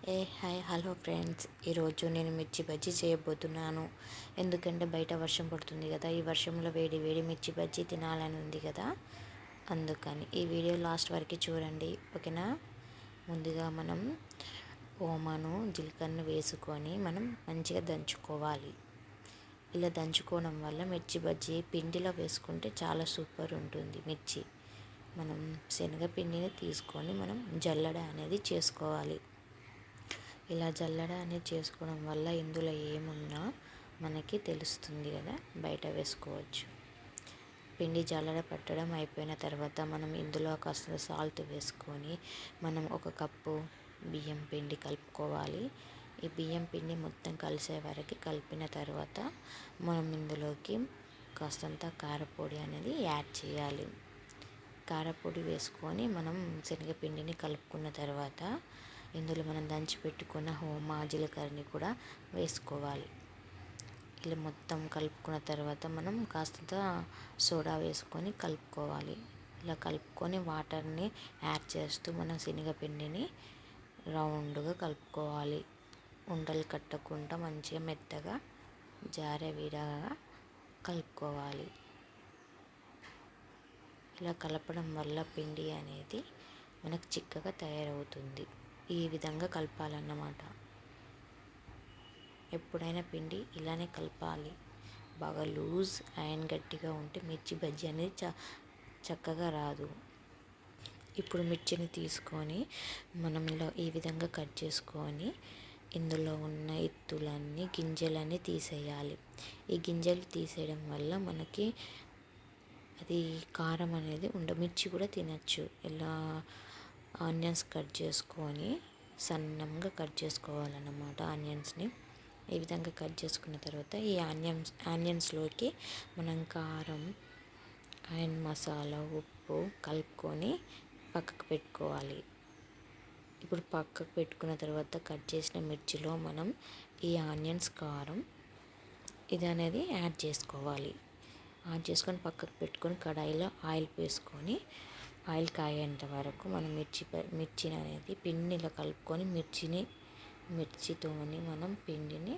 Hi hello friends, ఈరోజు నేను మిర్చి బజ్జీ చేయబోతున్నాను. ఎందుకంటే బయట వర్షం పడుతుంది కదా, ఈ వర్షంలో వేడి వేడి మిర్చి బజ్జీ తినాలని ఉంది కదా, అందుకని ఈ వీడియో లాస్ట్ వరకు చూడండి, ఓకేనా. ముందుగా మనం ఓమాను జీలకర్ర వేసుకొని మనం మంచిగా దంచుకోవాలి. ఇలా దంచుకోవడం వల్ల మిర్చి బజ్జీ పిండిలో వేసుకుంటే చాలా సూపర్ ఉంటుంది. మనం శనగపిండిని తీసుకొని మనం జల్లెడ అనేది చేసుకోవాలి. ఇలా జల్లెడ అనేది చేసుకోవడం వల్ల ఇందులో ఏమున్నా మనకి తెలుస్తుంది కదా, బయట వేసుకోవచ్చు. పిండి జల్లెడ పట్టడం అయిపోయిన తర్వాత మనం ఇందులో కాస్త సాల్ట్ వేసుకొని మనం 1 కప్పు బియ్యం పిండి కలుపుకోవాలి. ఈ బియ్యం పిండి మొత్తం కలిసే వరకు కలిపిన తర్వాత మనం ఇందులోకి కాస్తంత కారపొడి అనేది యాడ్ చేయాలి. కారపొడి వేసుకొని మనం శనగపిండిని కలుపుకున్న తర్వాత ఇందులో మనం దంచి పెట్టుకున్న ఓమా జీలకర్రని కూడా వేసుకోవాలి. ఇలా మొత్తం కలుపుకున్న తర్వాత మనం కాస్తంత సోడా వేసుకొని కలుపుకోవాలి. ఇలా కలుపుకొని వాటర్ని యాడ్ చేస్తూ మనం శనగపిండిని రౌండ్గా కలుపుకోవాలి. ఉండలు కట్టకుండా మంచిగా మెత్తగా జారే విధంగా కలుపుకోవాలి. ఇలా కలపడం వల్ల పిండి అనేది మనకు చిక్కగా తయారవుతుంది. ఈ విధంగా కలపాలన్నమాట. ఎప్పుడైనా పిండి ఇలానే కలపాలి. బాగా లూజ్ అండ్ గట్టిగా ఉంటే మిర్చి బజ్జీ అనేది చక్కగా రాదు. ఇప్పుడు మిర్చిని తీసుకొని మనం ఇలా ఈ విధంగా కట్ చేసుకొని ఇందులో ఉన్న ఇత్తులన్నీ గింజలన్నీ తీసేయాలి. ఈ గింజలు తీసేయడం వల్ల మనకి అది కారం అనేది మిర్చి కూడా తినచ్చు. ఇలా ఆనియన్స్ కట్ చేసుకొని సన్నంగా కట్ చేసుకోవాలన్నమాట. ఆనియన్స్ని ఈ విధంగా కట్ చేసుకున్న తర్వాత ఈ ఆనియన్స్లోకి మనం కారం అండ్ మసాలా, ఉప్పు కలుపుకొని పక్కకు పెట్టుకోవాలి. ఇప్పుడు పక్కకు పెట్టుకున్న తర్వాత కట్ చేసిన మిర్చిలో మనం ఈ ఆనియన్స్, కారం ఇది అనేది యాడ్ చేసుకోవాలి. యాడ్ చేసుకొని పక్కకు పెట్టుకొని కడాయిలో ఆయిల్ వేసుకొని ఆయిల్ కాయేంత వరకు మనం మిర్చిని అనేది పిండిలో కలుపుకొని మిర్చితోని మనం పిండిని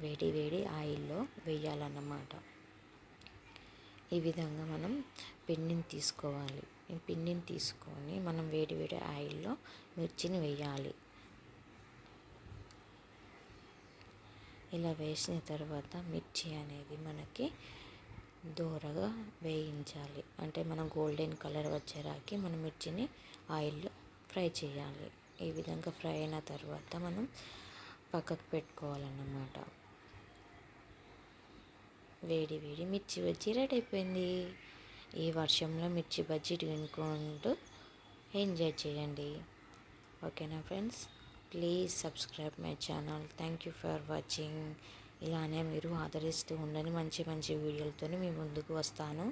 వేడి ఆయిల్లో వేయాలన్నమాట. ఈ విధంగా మనం పిండిని తీసుకోవాలి. ఈ పిండిని తీసుకొని మనం వేడి ఆయిల్లో మిర్చిని వేయాలి. ఇలా వేసిన తర్వాత మిర్చి అనేది మనకి దూరగా వేయించాలి. అంటే మనం గోల్డెన్ కలర్ వచ్చేరాకి మనం మిర్చిని ఆయిల్లో ఫ్రై చేయాలి. ఈ విధంగా ఫ్రై అయిన తర్వాత మనం పక్కకు పెట్టుకోవాలన్నమాట. వేడి మిర్చి బజ్జీ రెడీ అయిపోయింది. ఈ వర్షంలో మిర్చి బజ్జీ తినుకుంటూ ఎంజాయ్ చేయండి. ఓకేనా friends, please subscribe my channel. Thank you for watching. ఇలానే మీరు ఆదరిస్తూ ఉండండి. మంచి వీడియోలతో మీ ముందుకు వస్తాను.